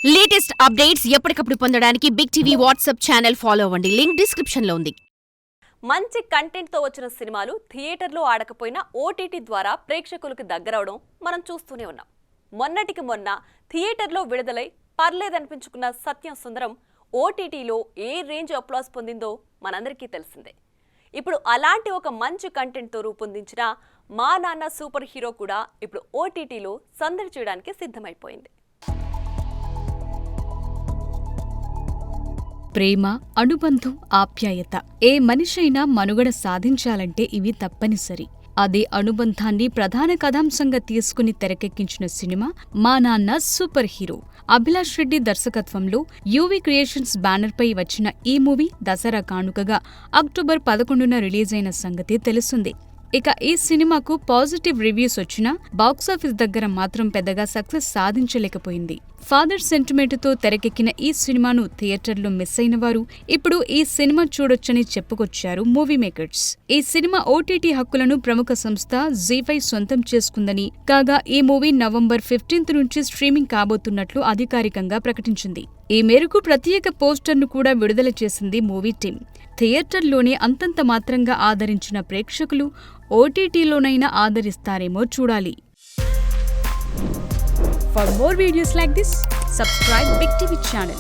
Latest updates ఎప్పటికప్పుడు పొందడానికి big TV WhatsApp channel follow అవ్వండి. లింక్ డిస్క్రిప్షన్ లో ఉంది. మంచి కంటెంట్ తో వచ్చిన సినిమాలు థియేటర్లో ఆడకపోయినా ఓటీటీ ద్వారా ప్రేక్షకులకు దగ్గరవడం మనం చూస్తూనే ఉన్నాం. మొన్నటికి మొన్న థియేటర్లో విడుదలై పర్లేదనిపించుకున్న సత్యం సుందరం ఓటీటీలో ఏ రేంజ్ అప్లాస్ పొందిందో మనందరికీ తెలిసిందే. ఇప్పుడు అలాంటి ఒక మంచి కంటెంట్తో రూపొందించిన మా నాన్న సూపర్ హీరో కూడా ఇప్పుడు ఓటీటీలో సందడి చేయడానికి సిద్ధమైపోయింది. ప్రేమ, అనుబంధం, ఆప్యాయత ఏ మనిషైనా మనుగడ సాధించాలంటే ఇవి తప్పనిసరి. అదే అనుబంధాన్ని ప్రధాన కథాంశంగా తీసుకుని తెరకెక్కించిన సినిమా మా నాన్న సూపర్ హీరో. అభిలాష్ రెడ్డి దర్శకత్వంలో యూవీ క్రియేషన్స్ బ్యానర్పై వచ్చిన ఈ మూవీ దసరా కానుకగా అక్టోబర్ 11న రిలీజ్ అయిన సంగతి తెలుస్తుంది. ఇక ఈ సినిమాకు పాజిటివ్ రివ్యూస్ వచ్చినా బాక్సాఫీస్ దగ్గర మాత్రం పెద్దగా సక్సెస్ సాధించలేకపోయింది. ఫాదర్ సెంటిమెంట్తో తెరకెక్కిన ఈ సినిమాను థియేటర్లో మిస్ అయిన వారు ఇప్పుడు ఈ సినిమా చూడొచ్చని చెప్పుకొచ్చారు మూవీ మేకర్స్. ఈ సినిమా ఓటీటీ హక్కులను ప్రముఖ సంస్థ జీ5 సొంతం చేసుకుందని, కాగా ఈ మూవీ నవంబర్ 15 నుంచి స్ట్రీమింగ్ కాబోతున్నట్లు అధికారికంగా ప్రకటించింది. ఈ మేరకు ప్రత్యేక పోస్టర్ను కూడా విడుదల చేసింది మూవీ టీం. థియేటర్లోనే అంతంత మాత్రంగా ఆదరించిన ప్రేక్షకులు ఓటీటీలోనైనా ఆదరిస్తారేమో చూడాలి. For more videos like this, subscribe Big TV channel.